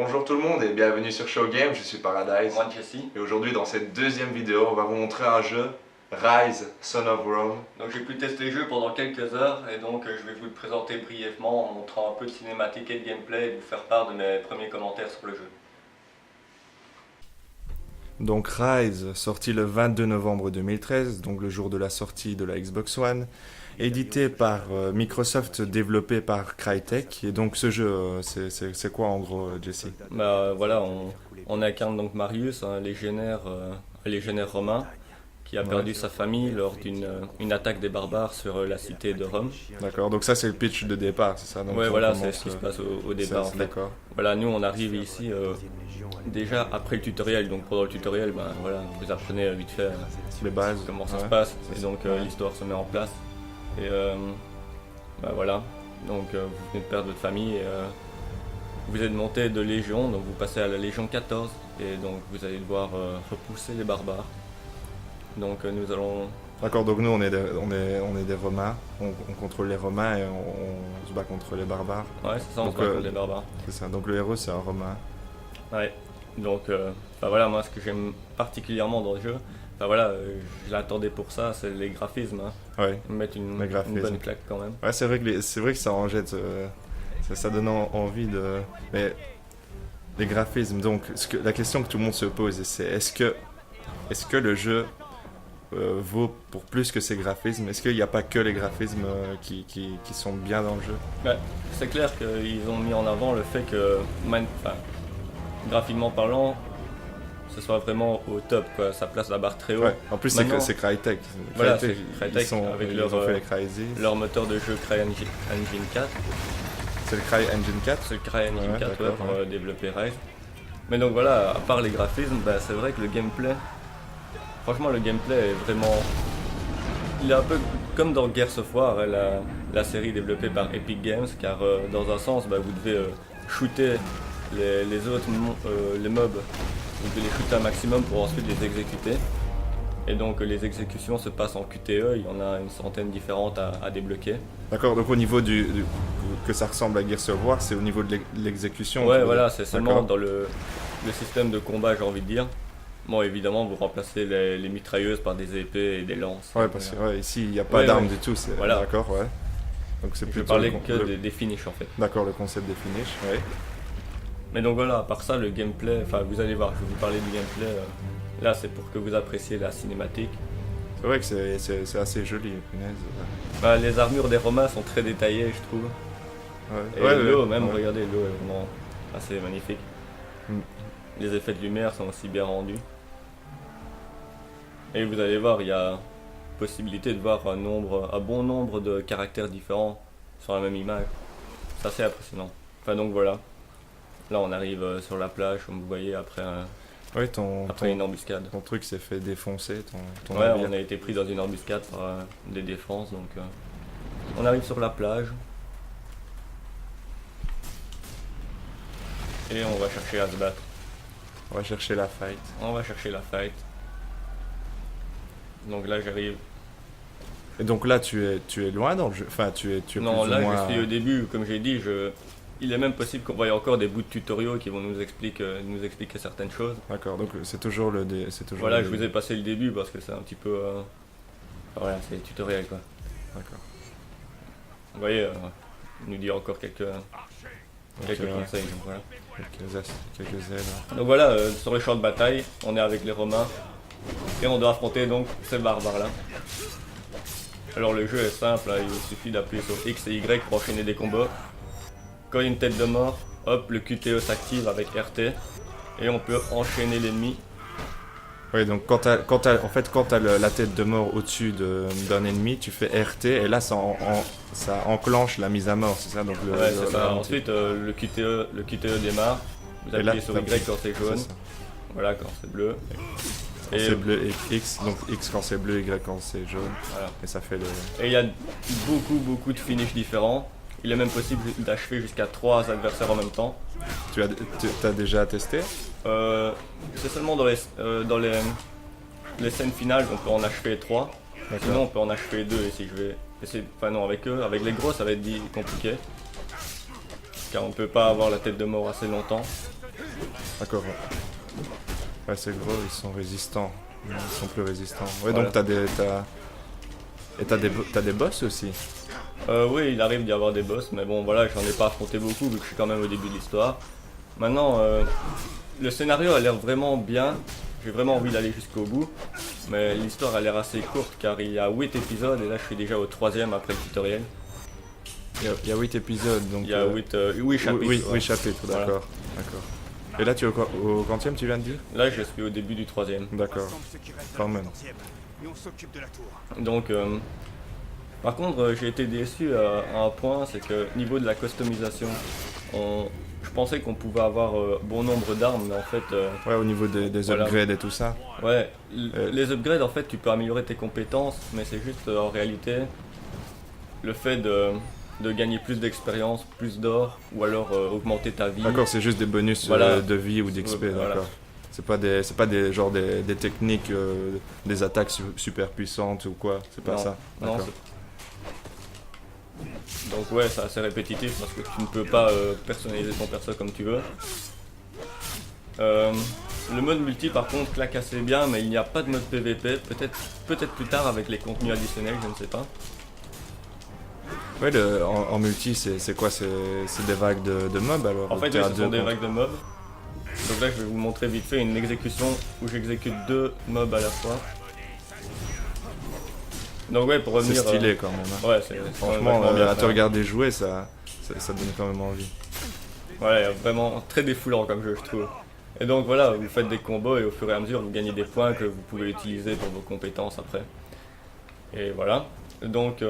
bonjour tout le monde et bienvenue sur Showgame, je suis Paradise. Moi Jesse. Et aujourd'hui dans cette deuxième vidéo, on va vous montrer un jeu, Rise, Son of Rome. Donc j'ai pu tester le jeu pendant quelques heures et donc je vais vous le présenter brièvement en montrant un peu de cinématique et de gameplay et vous faire part de mes premiers commentaires sur le jeu. Donc Rise, sorti le 22 novembre 2013, donc le jour de la sortie de la Xbox One, édité par Microsoft, développé par Crytek. Et donc ce jeu, c'est quoi en gros, Jesse? Voilà, on incarne donc Marius, un légionnaire romain qui a perdu sa famille lors d'une attaque des barbares sur la cité de Rome. D'accord, donc ça c'est le pitch de départ, c'est ça? Donc ouais, voilà, c'est ce qui se passe au départ en fait. D'accord. Voilà, nous on arrive ici déjà après le tutoriel, donc pendant le tutoriel, voilà, vous apprenez vite fait les bases, comment ça se passe, et donc l'histoire se met en place. Et voilà, donc vous venez de perdre votre famille et vous êtes monté de légion, donc vous passez à la légion 14 et donc vous allez devoir repousser les barbares. Donc nous allons... D'accord, donc nous on est des Romains, on contrôle les Romains et on se bat contre les barbares. Ouais, c'est ça, on se bat contre les barbares. C'est ça, donc le héros c'est un Romain. Ouais, donc voilà, moi ce que j'aime particulièrement dans le jeu, je l'attendais pour ça, c'est les graphismes. Hein. Ouais. Mettre une bonne claque quand même. Ouais, c'est vrai que ça en jette, ça donne envie de... Mais les graphismes, donc la question que tout le monde se pose, c'est est-ce que le jeu vaut pour plus que ces graphismes? Est-ce qu'il n'y a pas que les graphismes qui sont bien dans le jeu? Ouais, c'est clair qu'ils ont mis en avant le fait que, graphiquement parlant, ce soit vraiment au top, quoi. Ça place la barre très haut. Ouais. En plus, c'est Crytek. Voilà, c'est Crytek avec ils ont fait les Crysis. leur moteur de jeu CryEngine 4. C'est le CryEngine 4? C'est le CryEngine 4 pour développer Rise. Mais donc voilà, à part les graphismes, c'est vrai que le gameplay, franchement le gameplay est vraiment... Il est un peu comme dans Gears of War, la série développée par Epic Games, car dans un sens, vous devez shooter les autres les mobs. Vous devez les shooter un maximum pour ensuite les exécuter. Et donc les exécutions se passent en QTE, il y en a une centaine différentes à débloquer. D'accord, donc au niveau que ça ressemble à Gears of War, c'est au niveau de l'exécution? Ouais, voilà, c'est seulement dans le système de combat, j'ai envie de dire. Bon, évidemment, vous remplacez les mitrailleuses par des épées et des lances. Ouais, parce que ici, il n'y a pas d'armes du tout. Voilà. D'accord, ouais. Donc c'est plutôt... Je parlais que des finishes, en fait. D'accord, le concept des finishes, ouais. Mais donc voilà, à part ça, le gameplay, vous allez voir, je vais vous parler du gameplay. Là, c'est pour que vous appréciez la cinématique. C'est vrai que c'est assez joli, punaise. Les armures des Romains sont très détaillées, je trouve. Ouais. Et l'eau, regardez, l'eau est vraiment assez magnifique. Les effets de lumière sont aussi bien rendus. Et vous allez voir, il y a possibilité de voir un bon nombre de caractères différents sur la même image. C'est assez impressionnant. Donc voilà. Là, on arrive sur la plage, comme vous voyez, après une embuscade. Ton truc s'est fait défoncer. Ouais, on a été pris dans une embuscade par des défenses. Donc, on arrive sur la plage. Et on va chercher à se battre. On va chercher la fight. Donc là, j'arrive. Et donc là, tu es loin dans le jeu? Enfin, tu es non, plus là, ou moins... je suis au début, comme j'ai dit, il est même possible qu'on voie encore des bouts de tutoriaux qui vont nous expliquer certaines choses. D'accord, donc c'est toujours le... Voilà, je vous ai passé le début parce que c'est un petit peu... Voilà, c'est les tutoriels, quoi. D'accord. Vous voyez, il nous dit encore quelques conseils, donc voilà. Quelques ailes. Donc voilà, sur le champ de bataille, on est avec les Romains et on doit affronter donc ces barbares là. Alors le jeu est simple, il suffit d'appuyer sur X et Y pour enchaîner des combats. Quand il y a une tête de mort, hop, le QTE s'active avec RT et on peut enchaîner l'ennemi. Oui, donc quand t'as la tête de mort au-dessus d'un ennemi, tu fais RT et là ça enclenche la mise à mort, c'est ça? Donc ouais, c'est ça. Ensuite le QTE démarre, vous appuyez sur Y quand c'est jaune, voilà quand c'est bleu. Quand c'est bleu et X, donc X quand c'est bleu, Y quand c'est jaune, voilà. Et ça fait le... Et il y a beaucoup de finishes différents. Il est même possible d'achever jusqu'à 3 adversaires en même temps. Tu as déjà testé? C'est seulement dans les scènes finales on peut en achever 3. Sinon on peut en achever 2 et si je vais essayer... Enfin non, avec les gros ça va être compliqué. Car on peut pas avoir la tête de mort assez longtemps. D'accord. Ouais, c'est gros, ils sont résistants. Ils sont plus résistants. Ouais, Voilà. donc t'as des boss aussi. Oui, il arrive d'y avoir des boss, mais bon, voilà, j'en ai pas affronté beaucoup vu que je suis quand même au début de l'histoire. Maintenant, le scénario a l'air vraiment bien. J'ai vraiment envie d'aller jusqu'au bout. Mais l'histoire a l'air assez courte car il y a 8 épisodes et là je suis déjà au 3e après le tutoriel. Il y a 8 épisodes, donc... Il y a 8 chapitres. Oui, ouais. 8 chapitres, Voilà. d'accord. Et là, tu es au quantième, tu viens de dire? Là je suis au début du 3e. D'accord, quand même. Donc, par contre, j'ai été déçu à un point, c'est que niveau de la customisation, je pensais qu'on pouvait avoir bon nombre d'armes, mais en fait, Ouais, au niveau des Voilà. upgrades et tout ça. ouais, les upgrades, en fait, tu peux améliorer tes compétences, mais c'est juste en réalité le fait de gagner plus d'expérience, plus d'or, ou alors augmenter ta vie. D'accord, c'est juste des bonus Voilà. de vie ou d'XP, Voilà. d'accord. C'est pas des genre des techniques, des attaques super puissantes ou quoi, c'est pas Non, ça. non, D'accord. donc ouais, c'est assez répétitif parce que tu ne peux pas personnaliser ton perso comme tu veux. Le mode multi par contre claque assez bien, mais il n'y a pas de mode PVP, peut-être plus tard avec les contenus additionnels, je ne sais pas. Ouais, en multi, c'est quoi? C'est des vagues de mobs alors? En fait, T'es oui, à ce deux sont des contre- vagues de mobs. Donc là, je vais vous montrer vite fait une exécution où j'exécute 2 mobs à la fois. Donc ouais, pour C'est revenir... stylé quand même. Hein. Ouais, c'est Franchement, vachement bien à fait. te regarder jouer, ça donne quand même envie. Ouais, vraiment très défoulant comme jeu, je trouve. Et donc voilà, vous faites des combos et au fur et à mesure, vous gagnez des points que vous pouvez utiliser pour vos compétences après. Et voilà. Donc,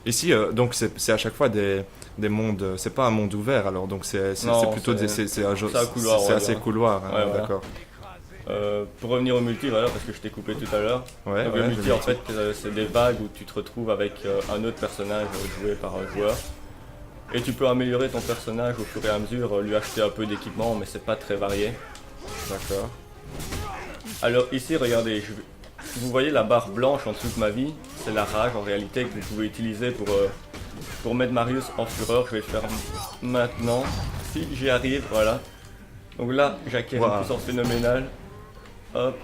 Ici, donc c'est à chaque fois des mondes. C'est pas un monde ouvert alors, donc c'est Non, plutôt c'est un jeu. c'est un couloir, on C'est va assez dire. couloir, hein, Ouais, voilà. d'accord. pour revenir au multi, voilà, parce que je t'ai coupé tout à l'heure. Ouais, Donc ouais, le multi, j'ai en noté. fait, c'est des vagues où tu te retrouves avec un autre personnage joué par un joueur. Et tu peux améliorer ton personnage au fur et à mesure, lui acheter un peu d'équipement, mais c'est pas très varié. D'accord. Alors ici, regardez, vous voyez la barre blanche en dessous de ma vie, c'est la rage en réalité que vous pouvez utiliser pour mettre Marius en fureur. Je vais le faire maintenant, si j'y arrive, voilà. Donc là, j'acquiers Wow. une puissance phénoménale. Hop,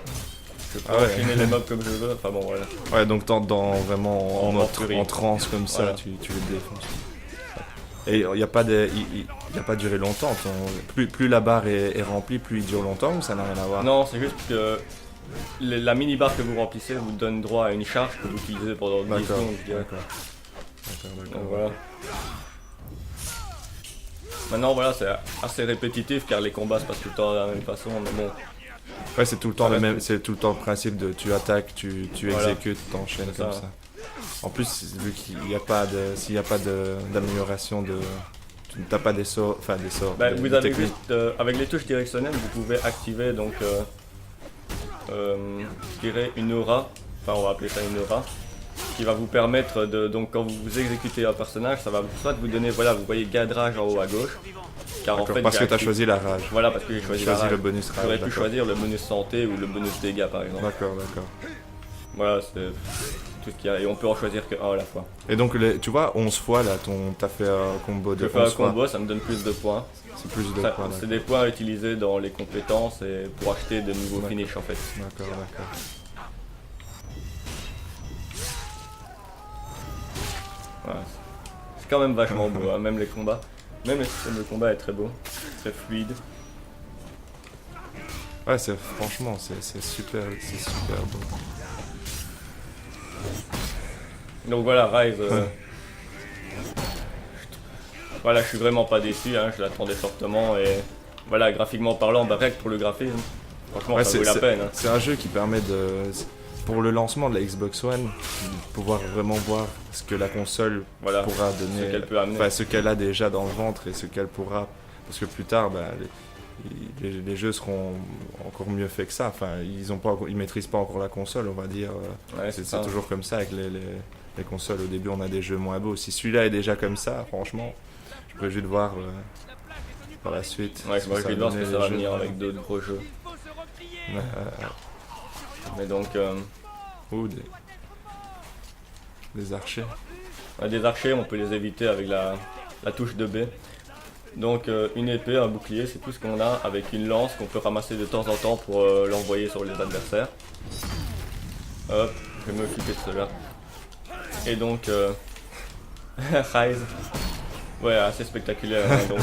je peux Ah ouais. enchaîner les mobs comme je veux, enfin bon voilà. Ouais, donc dans vraiment En mode furie. en transe comme ça, Voilà. tu les défonces. Et il n'y a pas duré longtemps. Plus la barre est remplie, plus il dure longtemps ou ça n'a rien à voir? Non, c'est juste que la mini-barre que vous remplissez vous donne droit à une charge que vous utilisez pendant 10 D'accord. secondes, je dirais. D'accord. Donc voilà. Maintenant voilà, c'est assez répétitif car les combats se passent tout le temps de la même façon, mais bon, Ouais, c'est tout le temps Ouais, le même. C'est tout le temps le principe de tu attaques, tu Voilà. exécutes, t'enchaînes C'est comme ça. ça. En plus, vu qu'il n'y a pas s'il n'y a pas d'amélioration tu n'as pas des sorts, enfin des sorts. bah, des vous avez techniques. juste, avec les touches directionnelles, vous pouvez activer donc, je dirais une aura, enfin on va appeler ça une aura, qui va vous permettre de, donc quand vous exécutez un personnage, ça va soit vous donner, voilà, vous voyez gadrage en haut à gauche, car en D'accord, fait parce j'ai que tu as activé- choisi la rage. Voilà, parce que j'ai choisi la Choisi rage. le bonus rage. J'aurais pu d'accord. choisir le bonus santé ou le bonus dégâts par exemple. D'accord. Voilà, c'est tout ce qu'il y a, et on peut en choisir que un à la fois. Et donc, tu vois, 11 fois là, t'as fait un combo de Je fais un 11 fois. combo, ça me donne plus de points. C'est plus de Ça, points. c'est des points à utiliser dans les compétences et pour acheter de nouveaux Ouais. finishes en fait. D'accord. Voilà. C'est quand même vachement beau, hein, même les combats. Même le système de combat est très beau, très fluide. Ouais, franchement, c'est super beau. Donc voilà, Rise. Voilà, je suis vraiment pas déçu, hein, je l'attendais fortement et voilà, graphiquement parlant, bah, rien que pour le graphisme, franchement Ouais, ça vaut la peine. Hein. C'est un jeu qui permet pour le lancement de la Xbox One, de pouvoir vraiment voir ce que la console Voilà, pourra donner, ce qu'elle peut amener. enfin ce qu'elle a déjà dans le ventre et ce qu'elle pourra, parce que plus tard, bah, les jeux seront encore mieux faits que ça. Enfin, ils maîtrisent pas encore la console, on va dire. Ouais, C'est ça. toujours comme ça avec les consoles. Au début, on a des jeux moins beaux. Si celui-là est déjà comme ça, franchement, je peux juste voir par la suite. Ouais, ce moi que je vais voir ce donner, que les ça va jeux. venir avec d'autres gros jeux. Ouais, Mais donc, ou des archers. des archers, on peut les éviter avec la touche de B. Donc une épée, un bouclier, c'est tout ce qu'on a avec une lance qu'on peut ramasser de temps en temps pour l'envoyer sur les adversaires. Hop, je vais m'occuper de cela. Et donc, Rise, ouais, assez spectaculaire. Hein, donc,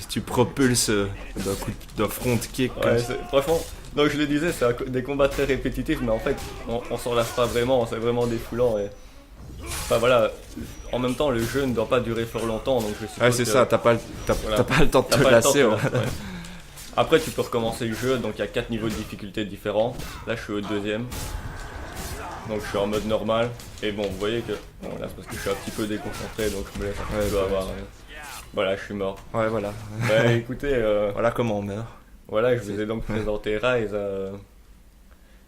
tu propulses d'un front kick. Ouais, franchement, donc je le disais, c'est des combats très répétitifs, mais en fait, on s'en lasse pas vraiment, c'est vraiment défoulant. Et... Enfin voilà, en même temps, le jeu ne doit pas durer fort longtemps, donc je suppose ouais, c'est ça, t'as pas le temps de te lasser. Ouais. Après, tu peux recommencer le jeu, donc il y a 4 niveaux de difficulté différents. Là, je suis au 2e. Donc je suis en mode normal. Et bon, vous voyez que... Bon, là, c'est parce que je suis un petit peu déconcentré, donc je me laisse un petit peu avoir. Voilà, je suis mort. Ouais, voilà. Bah écoutez... Voilà comment on meurt. Voilà, je vous ai donc présenté Rise.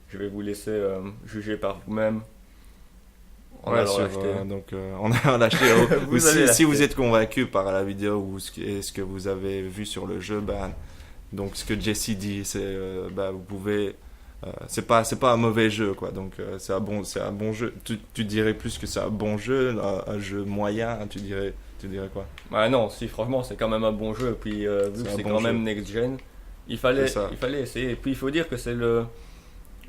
Je vais vous laisser juger par vous-même. On a l'acheté. Si vous êtes convaincu par la vidéo ou ce que vous avez vu sur le jeu, donc ce que Jesse dit, c'est vous pouvez... c'est pas un mauvais jeu, quoi. Donc c'est un bon jeu. Tu dirais plus que c'est un bon jeu, un jeu moyen, tu dirais quoi? Bah non, si, franchement, c'est quand même un bon jeu. Puis vu que c'est quand même next-gen, il fallait essayer. Et puis il faut dire que c'est le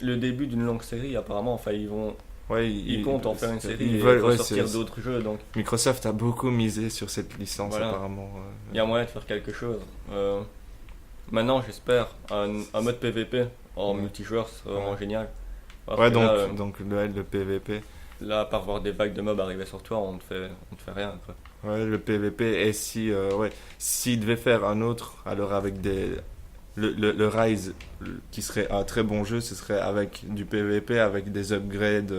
début d'une longue série, apparemment. Enfin, ils comptent en faire une série et ressortir d'autres jeux. Donc. Microsoft a beaucoup misé sur cette licence, apparemment. Il y a moyen de faire quelque chose. Maintenant, j'espère, un mode PVP en multijoueur, c'est vraiment génial. Ouais, donc le PVP. Là, à part voir des vagues de mobs arriver sur toi, on ne fait rien. Quoi. Ouais, le PVP, et s'il devait faire un autre, alors avec le Rise, qui serait un très bon jeu, ce serait avec du PVP, avec des upgrades.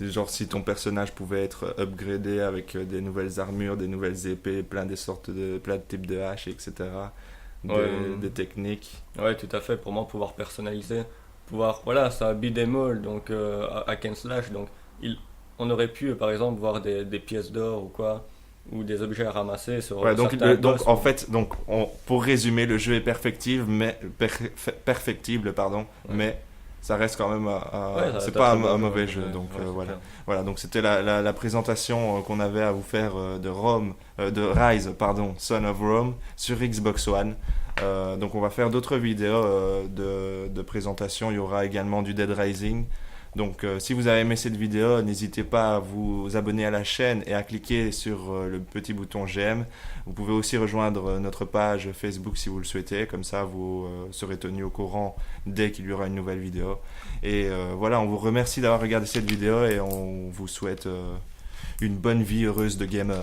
Genre si ton personnage pouvait être upgradé avec des nouvelles armures, des nouvelles épées, plein de types de haches, etc. Des techniques. Ouais, tout à fait, pour moi pouvoir personnaliser, voilà, c'est un beat'em all, donc hack and slash, donc on aurait pu par exemple voir des pièces d'or ou quoi, ou des objets à ramasser sur pour résumer, le jeu est perfectible, mais ça reste quand même c'est pas un mauvais jeu. Donc voilà, donc c'était la présentation qu'on avait à vous faire de Rise, Son of Rome sur Xbox One. Donc on va faire d'autres vidéos de présentation. Il y aura également du Dead Rising. Donc si vous avez aimé cette vidéo, n'hésitez pas à vous abonner à la chaîne et à cliquer sur le petit bouton j'aime. Vous pouvez aussi rejoindre notre page Facebook si vous le souhaitez, comme ça vous serez tenu au courant dès qu'il y aura une nouvelle vidéo. Et voilà, on vous remercie d'avoir regardé cette vidéo et on vous souhaite une bonne vie heureuse de gamer.